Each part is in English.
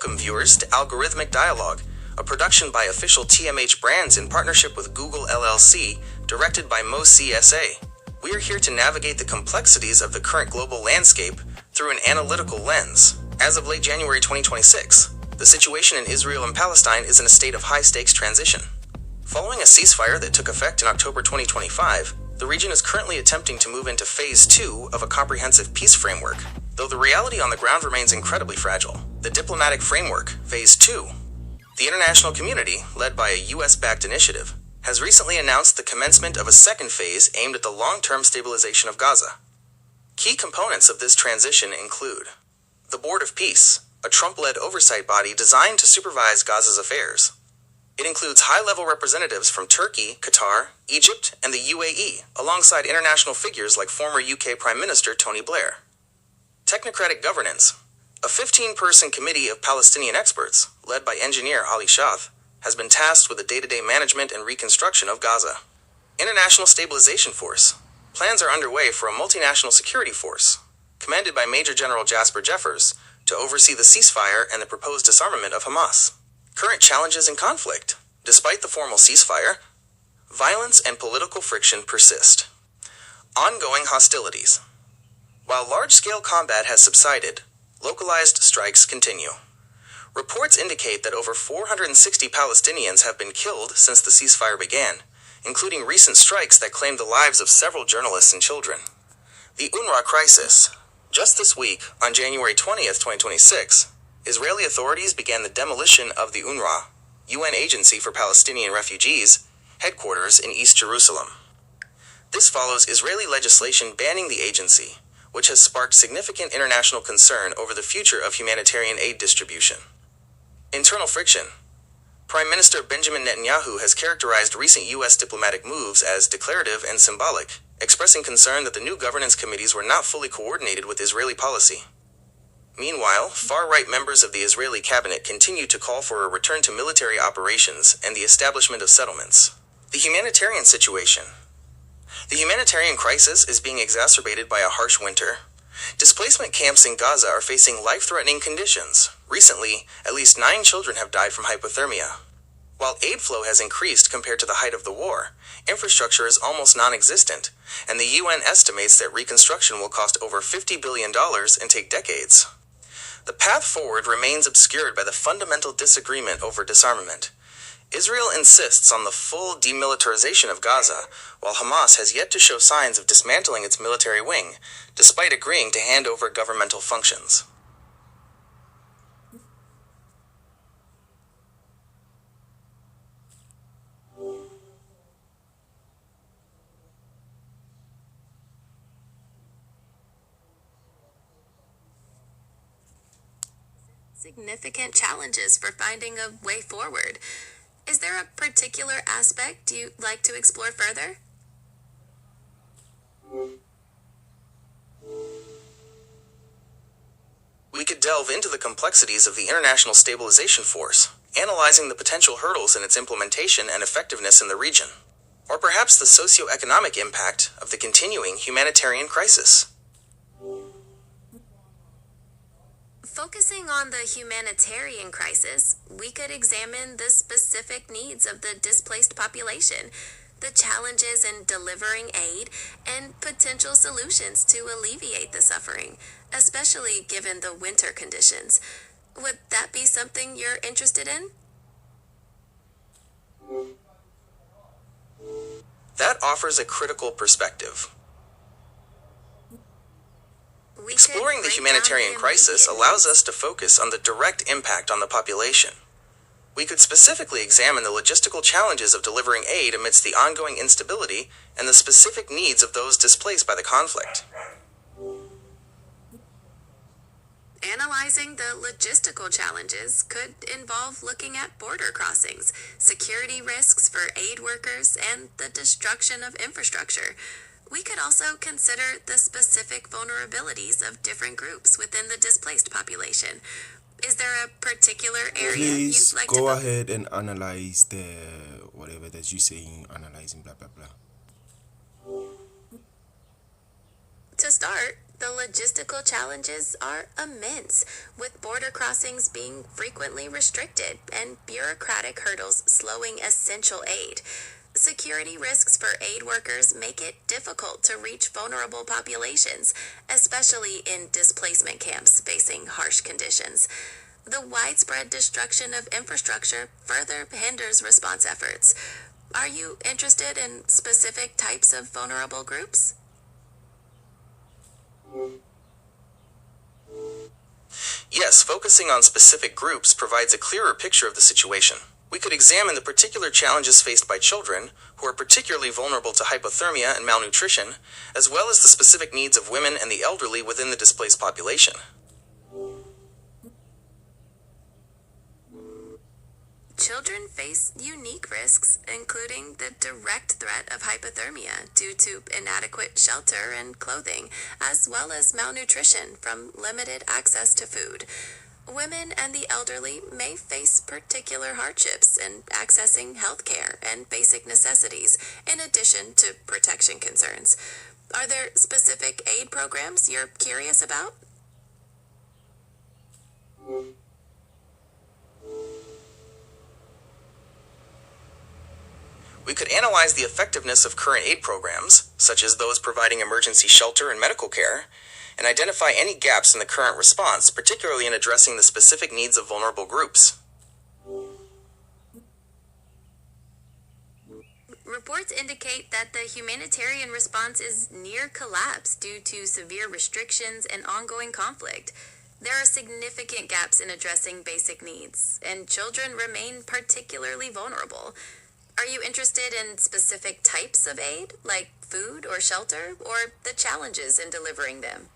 Welcome, viewers, to Algorithmic Dialogue, a production by official TMH Brands in partnership with Google LLC, directed by Mo CSA. We are here to navigate the complexities of the current global landscape through an analytical lens. As of late January 2026, the situation in Israel and Palestine is in a state of high-stakes transition. Following a ceasefire that took effect in October 2025, the region is currently attempting to move into Phase 2 of a comprehensive peace framework, though the reality on the ground remains incredibly fragile. The diplomatic framework, Phase 2. The international community, led by a US-backed initiative, has recently announced the commencement of a second phase aimed at the long-term stabilization of Gaza. Key components of this transition include the Board of Peace, a Trump-led oversight body designed to supervise Gaza's affairs. It includes high-level representatives from Turkey, Qatar, Egypt, and the UAE, alongside international figures like former UK Prime Minister Tony Blair. Technocratic governance. A 15-person committee of Palestinian experts, led by engineer Ali Shath, has been tasked with the day-to-day management and reconstruction of Gaza. International Stabilization Force. Plans are underway for a multinational security force, commanded by Major General Jasper Jeffers, to oversee the ceasefire and the proposed disarmament of Hamas. Current challenges and conflict. Despite the formal ceasefire, violence and political friction persist. Ongoing hostilities. While large-scale combat has subsided, localized strikes continue. Reports indicate that over 460 Palestinians have been killed since the ceasefire began, including recent strikes that claimed the lives of several journalists and children. The UNRWA crisis. Just this week, on January 20th, 2026, Israeli authorities began the demolition of the UNRWA, UN Agency for Palestinian Refugees, headquarters in East Jerusalem. This follows Israeli legislation banning the agency, which has sparked significant international concern over the future of humanitarian aid distribution. Internal friction. Prime Minister Benjamin Netanyahu has characterized recent U.S. diplomatic moves as declarative and symbolic, expressing concern that the new governance committees were not fully coordinated with Israeli policy. Meanwhile, far-right members of the Israeli cabinet continue to call for a return to military operations and the establishment of settlements. The humanitarian situation. The humanitarian crisis is being exacerbated by a harsh winter. Displacement camps in Gaza are facing life-threatening conditions. Recently, at least 9 children have died from hypothermia. While aid flow has increased compared to the height of the war, infrastructure is almost non-existent, and the UN estimates that reconstruction will cost over $50 billion and take decades. The path forward remains obscured by the fundamental disagreement over disarmament. Israel insists on the full demilitarization of Gaza, while Hamas has yet to show signs of dismantling its military wing, despite agreeing to hand over governmental functions. Significant challenges for finding a way forward. Is there a particular aspect you'd like to explore further? We could delve into the complexities of the International Stabilization Force, analyzing the potential hurdles in its implementation and effectiveness in the region, or perhaps the socio-economic impact of the continuing humanitarian crisis. Focusing on the humanitarian crisis, we could examine the specific needs of the displaced population, the challenges in delivering aid, and potential solutions to alleviate the suffering, especially given the winter conditions. Would that be something you're interested in? That offers a critical perspective. Exploring the humanitarian crisis allows us to focus on the direct impact on the population. We could specifically examine the logistical challenges of delivering aid amidst the ongoing instability and the specific needs of those displaced by the conflict. Analyzing the logistical challenges could involve looking at border crossings, security risks for aid workers, and the destruction of infrastructure. We could also consider the specific vulnerabilities of different groups within the displaced population. Is there a particular area Please you'd like go to ahead and analyze the whatever that you're saying, analyzing blah blah blah. To start, the logistical challenges are immense, with border crossings being frequently restricted and bureaucratic hurdles slowing essential aid. Security risks for aid workers make it difficult to reach vulnerable populations, especially in displacement camps facing harsh conditions. The widespread destruction of infrastructure further hinders response efforts. Are you interested in specific types of vulnerable groups? Yes, focusing on specific groups provides a clearer picture of the situation. We could examine the particular challenges faced by children, who are particularly vulnerable to hypothermia and malnutrition, as well as the specific needs of women and the elderly within the displaced population. Children face unique risks, including the direct threat of hypothermia due to inadequate shelter and clothing, as well as malnutrition from limited access to food. Women and the elderly may face particular hardships in accessing health care and basic necessities, in addition to protection concerns. Are there specific aid programs you're curious about? We could analyze the effectiveness of current aid programs, such as those providing emergency shelter and medical care, and identify any gaps in the current response, particularly in addressing the specific needs of vulnerable groups. Reports indicate that the humanitarian response is near collapse due to severe restrictions and ongoing conflict. There are significant gaps in addressing basic needs, and children remain particularly vulnerable. Are you interested in specific types of aid, like food or shelter, or the challenges in delivering them?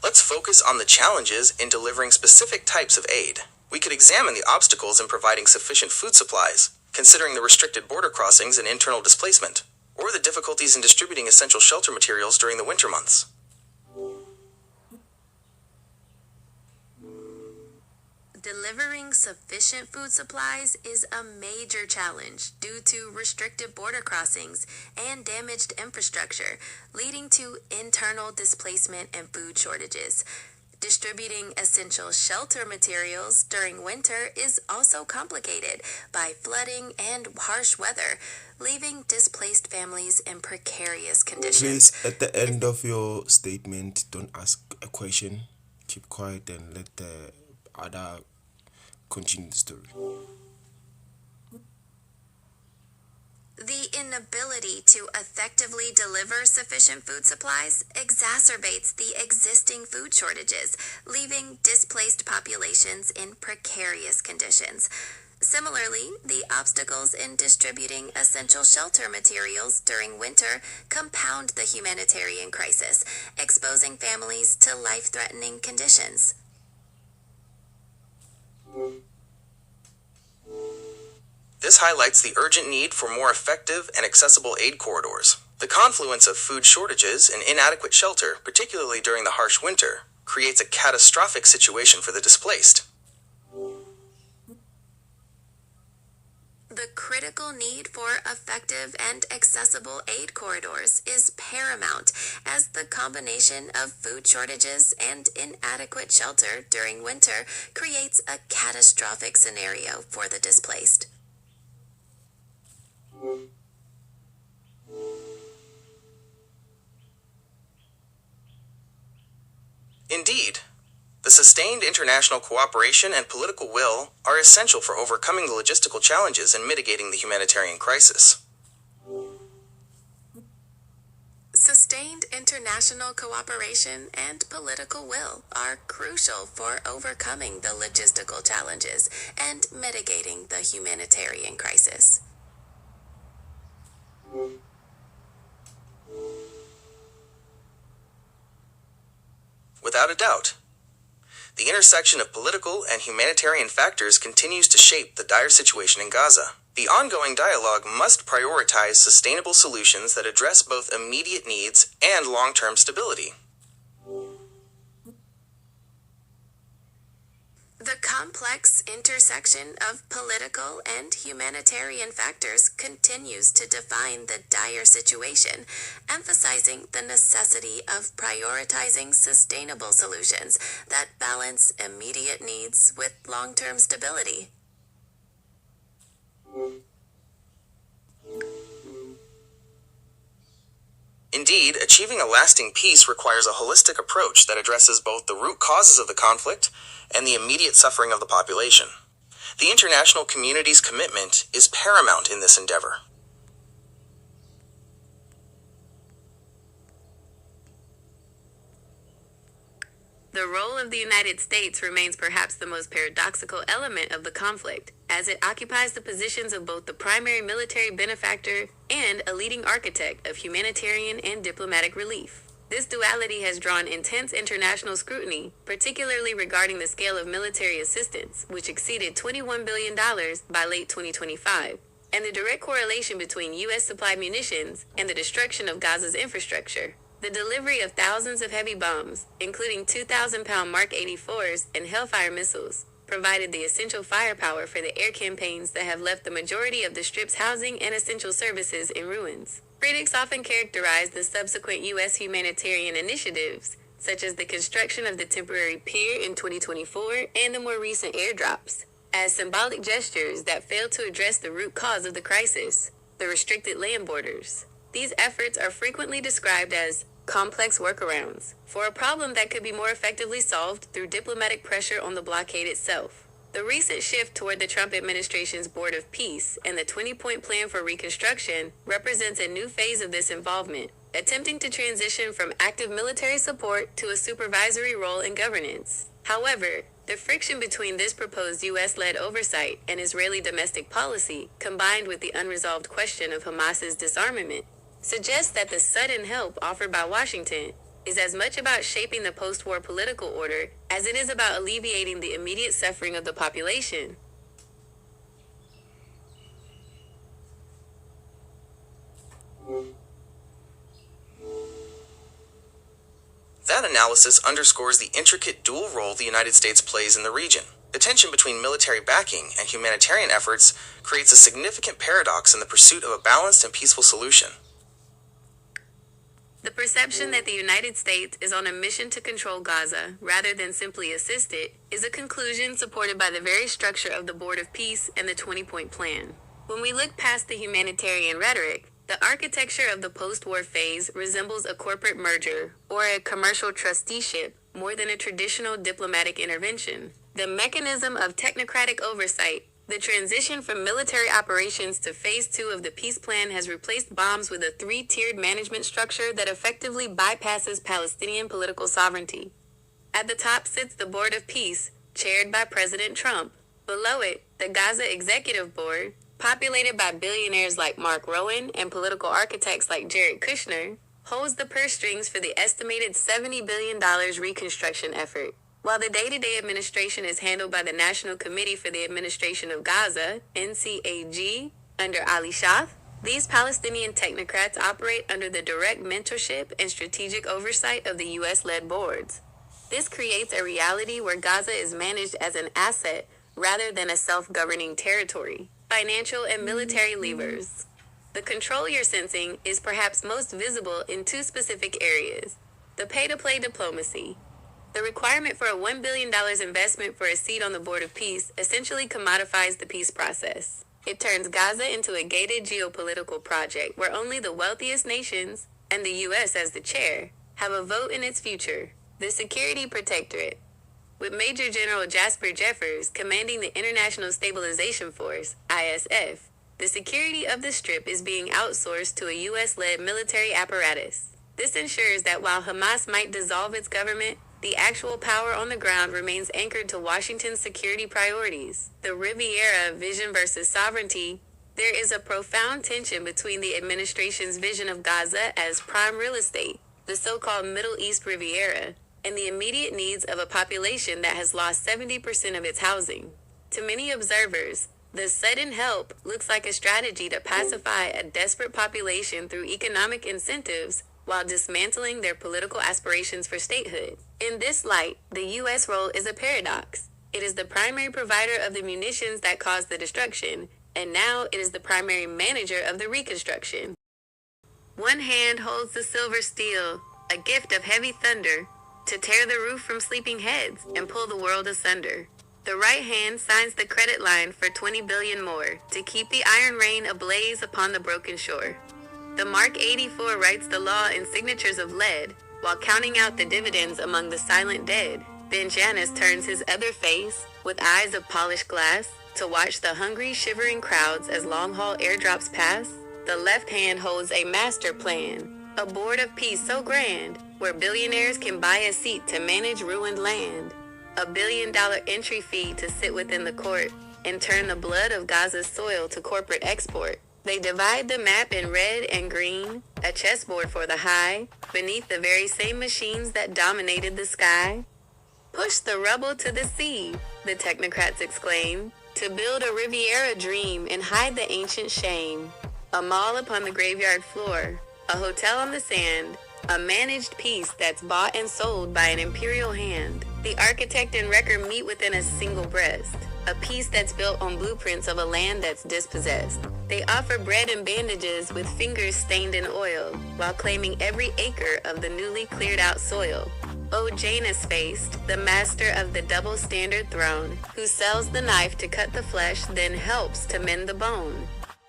Let's focus on the challenges in delivering specific types of aid. We could examine the obstacles in providing sufficient food supplies, considering the restricted border crossings and internal displacement, or the difficulties in distributing essential shelter materials during the winter months. Delivering sufficient food supplies is a major challenge due to restricted border crossings and damaged infrastructure, leading to internal displacement and food shortages. Distributing essential shelter materials during winter is also complicated by flooding and harsh weather, leaving displaced families in precarious conditions. Please, at the end of your statement, don't ask a question. Keep quiet and let the other continue the story. The inability to effectively deliver sufficient food supplies exacerbates the existing food shortages, leaving displaced populations in precarious conditions. Similarly, the obstacles in distributing essential shelter materials during winter compound the humanitarian crisis, exposing families to life-threatening conditions. This highlights the urgent need for more effective and accessible aid corridors. The confluence of food shortages and inadequate shelter, particularly during the harsh winter, creates a catastrophic situation for the displaced. The critical need for effective and accessible aid corridors is paramount, as the combination of food shortages and inadequate shelter during winter creates a catastrophic scenario for the displaced. Indeed, the sustained international cooperation and political will are essential for overcoming the logistical challenges and mitigating the humanitarian crisis. Sustained international cooperation and political will are crucial for overcoming the logistical challenges and mitigating the humanitarian crisis. Without a doubt, the intersection of political and humanitarian factors continues to shape the dire situation in Gaza. The ongoing dialogue must prioritize sustainable solutions that address both immediate needs and long-term stability. The complex complex intersection of political and humanitarian factors continues to define the dire situation, emphasizing the necessity of prioritizing sustainable solutions that balance immediate needs with long-term stability. Indeed, achieving a lasting peace requires a holistic approach that addresses both the root causes of the conflict and the immediate suffering of the population. The international community's commitment is paramount in this endeavor. The role of the United States remains perhaps the most paradoxical element of the conflict, as it occupies the positions of both the primary military benefactor and a leading architect of humanitarian and diplomatic relief. This duality has drawn intense international scrutiny, particularly regarding the scale of military assistance, which exceeded $21 billion by late 2025, and the direct correlation between U.S. supplied munitions and the destruction of Gaza's infrastructure. The delivery of thousands of heavy bombs, including 2,000-pound Mark 84s and Hellfire missiles, provided the essential firepower for the air campaigns that have left the majority of the Strip's housing and essential services in ruins. Critics often characterize the subsequent U.S. humanitarian initiatives, such as the construction of the temporary pier in 2024 and the more recent airdrops, as symbolic gestures that fail to address the root cause of the crisis, the restricted land borders. These efforts are frequently described as complex workarounds for a problem that could be more effectively solved through diplomatic pressure on the blockade itself. The recent shift toward the Trump administration's Board of Peace and the 20-point plan for reconstruction represents a new phase of this involvement, attempting to transition from active military support to a supervisory role in governance. However, the friction between this proposed U.S.-led oversight and Israeli domestic policy, combined with the unresolved question of Hamas's disarmament, suggests that the sudden help offered by Washington is as much about shaping the post-war political order as it is about alleviating the immediate suffering of the population. That analysis underscores the intricate dual role the United States plays in the region. The tension between military backing and humanitarian efforts creates a significant paradox in the pursuit of a balanced and peaceful solution. The perception that the United States is on a mission to control Gaza rather than simply assist it is a conclusion supported by the very structure of the Board of Peace and the 20-point plan. When we look past the humanitarian rhetoric, the architecture of the post-war phase resembles a corporate merger or a commercial trusteeship more than a traditional diplomatic intervention. The mechanism of technocratic oversight, the transition from military operations to Phase 2 of the peace plan has replaced bombs with a three-tiered management structure that effectively bypasses Palestinian political sovereignty. At the top sits the Board of Peace, chaired by President Trump. Below it, the Gaza Executive Board, populated by billionaires like Mark Rowan and political architects like Jared Kushner, holds the purse strings for the estimated $70 billion reconstruction effort. While the day-to-day administration is handled by the National Committee for the Administration of Gaza, NCAG, under Ali Shaf, these Palestinian technocrats operate under the direct mentorship and strategic oversight of the U.S.-led boards. This creates a reality where Gaza is managed as an asset rather than a self-governing territory. Financial and military levers. The control you're sensing is perhaps most visible in two specific areas: the pay-to-play diplomacy. The requirement for a $1 billion investment for a seat on the Board of Peace essentially commodifies the peace process. It turns Gaza into a gated geopolitical project where only the wealthiest nations, and the U.S. as the chair, have a vote in its future. The Security Protectorate. With Major General Jasper Jeffers commanding the International Stabilization Force, ISF, the security of the Strip is being outsourced to a U.S.-led military apparatus. This ensures that while Hamas might dissolve its government, the actual power on the ground remains anchored to Washington's security priorities. The Riviera vision versus sovereignty. There is a profound tension between the administration's vision of Gaza as prime real estate, the so-called Middle East Riviera, and the immediate needs of a population that has lost 70% of its housing. To many observers, the sudden help looks like a strategy to pacify a desperate population through economic incentives while dismantling their political aspirations for statehood. In this light, the U.S. role is a paradox. It is the primary provider of the munitions that caused the destruction, and now it is the primary manager of the reconstruction. One hand holds the silver steel, a gift of heavy thunder, to tear the roof from sleeping heads and pull the world asunder. The right hand signs the credit line for 20 billion more to keep the iron rain ablaze upon the broken shore. The Mark 84 writes the law in signatures of lead, while counting out the dividends among the silent dead. Then Janus turns his other face, with eyes of polished glass, to watch the hungry, shivering crowds as long-haul airdrops pass. The left hand holds a master plan, a board of peace so grand, where billionaires can buy a seat to manage ruined land. $1 billion entry fee to sit within the court and turn the blood of Gaza's soil to corporate export. They divide the map in red and green, a chessboard for the high, beneath the very same machines that dominated the sky. Push the rubble to the sea, the technocrats exclaim, to build a Riviera dream and hide the ancient shame. A mall upon the graveyard floor, a hotel on the sand, a managed peace that's bought and sold by an imperial hand. The architect and wrecker meet within a single breast, a peace that's built on blueprints of a land that's dispossessed. They offer bread and bandages with fingers stained in oil, while claiming every acre of the newly cleared out soil. O Janus-faced, the master of the double standard throne, who sells the knife to cut the flesh, then helps to mend the bone.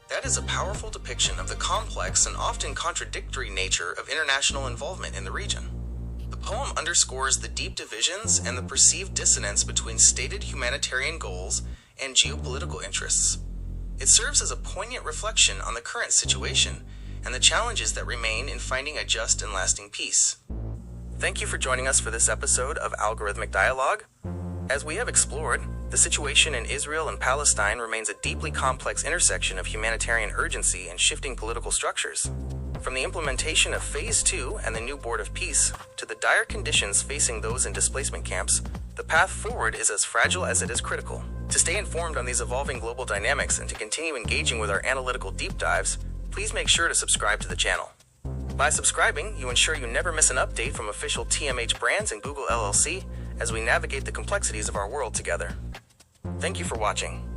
That is a powerful depiction of the complex and often contradictory nature of international involvement in the region. The poem underscores the deep divisions and the perceived dissonance between stated humanitarian goals and geopolitical interests. It serves as a poignant reflection on the current situation and the challenges that remain in finding a just and lasting peace. Thank you for joining us for this episode of Algorithmic Dialogue. As we have explored, the situation in Israel and Palestine remains a deeply complex intersection of humanitarian urgency and shifting political structures. From the implementation of Phase 2 and the new Board of Peace, to the dire conditions facing those in displacement camps, the path forward is as fragile as it is critical. To stay informed on these evolving global dynamics and to continue engaging with our analytical deep dives, please make sure to subscribe to the channel. By subscribing, you ensure you never miss an update from official TMH brands and Google LLC as we navigate the complexities of our world together. Thank you for watching.